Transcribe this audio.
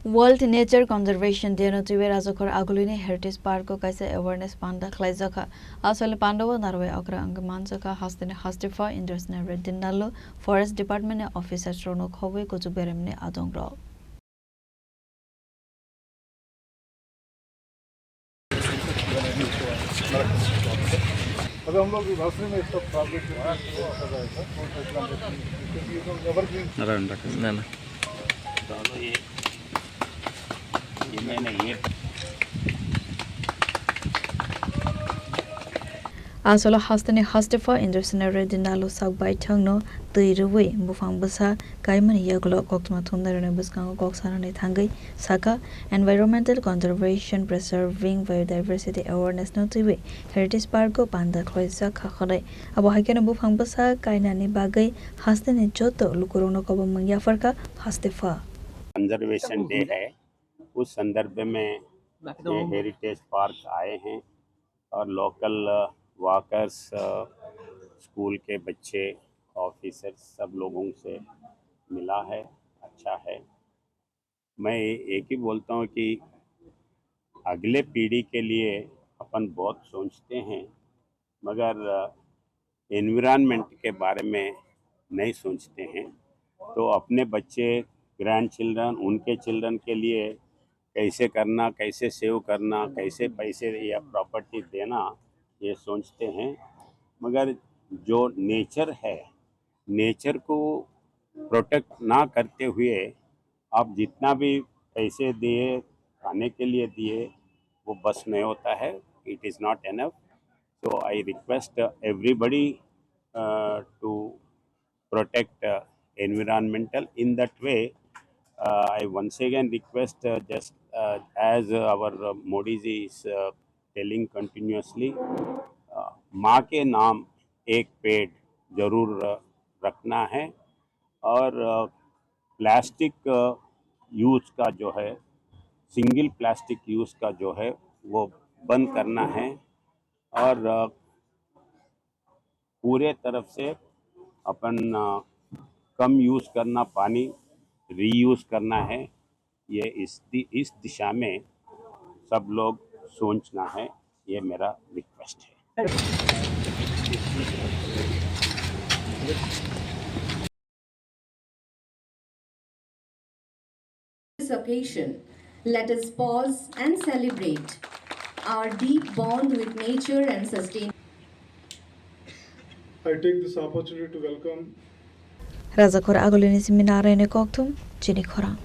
World Nature Conservation Day no Twiwi Rajakhor Agulini Heritage Parko Kaisa Awareness Panda Khlaijakha Asole Pandao Narowai Okra Manjakha Hasteni Hastepha Indrasena Reddy Nallu Forest Department Officer Rokno Khobwi Kwchuk Berem Adongrok अगर हम लोग nursery में इसका problem दोनों ये मैंने ये Asole Hasteni Hastepha Indrasena Reddy Nallu Sakbai Thangno Twiwi Bufang Basa Kaimani Yaglo Kokma Thundarane Buskango Koksarane Thangai Saka Environmental Conservation Preserving Biodiversity Awareness no Twiwi Heritage Parko Panda Khlaijakha Khore Abo Hakena Bufang Basa Kainani Bagai Hasteni Joto Lukurono Koba Manjakha Hastepha conservation day है उस संदर्भ में ये heritage park आए हैं और local walkers school के बच्चे ऑफिसर्स सब लोगों से मिला है अच्छा है। मैं एक ही बोलता हूँ कि अगले पीढ़ी के लिए अपन बहुत सोचते हैं मगर एनवायरनमेंट के बारे में नहीं सोचते हैं तो अपने बच्चे ग्रैंड चिल्ड्रन उनके चिल्ड्रन के लिए कैसे करना कैसे सेव करना कैसे पैसे या प्रॉपर्टी देना ये सोचते हैं मगर जो नेचर है नेचर को प्रोटेक्ट ना करते हुए आप जितना भी पैसे दिए खाने के लिए दिए वो बस नहीं होता है it is not enough so I request everybody to protect environmental in that way. I once again request just as our Modi ji is telling continuously, माँ के नाम एक पेड़ जरूर रखना है और प्लास्टिक यूज़ का जो है सिंगल प्लास्टिक यूज़ का जो है वो बंद करना है और पूरे तरफ से अपन कम यूज़ करना पानी रीयूज़ करना है ये इस दिशा में सब लोग सोचना है ये मेरा रिक्वेस्ट है। This occasion, let us pause and celebrate our deep bond with nature and sustain. I take this opportunity to welcome Rajakhor Agulini Seminare ne Koktum Chini Khorang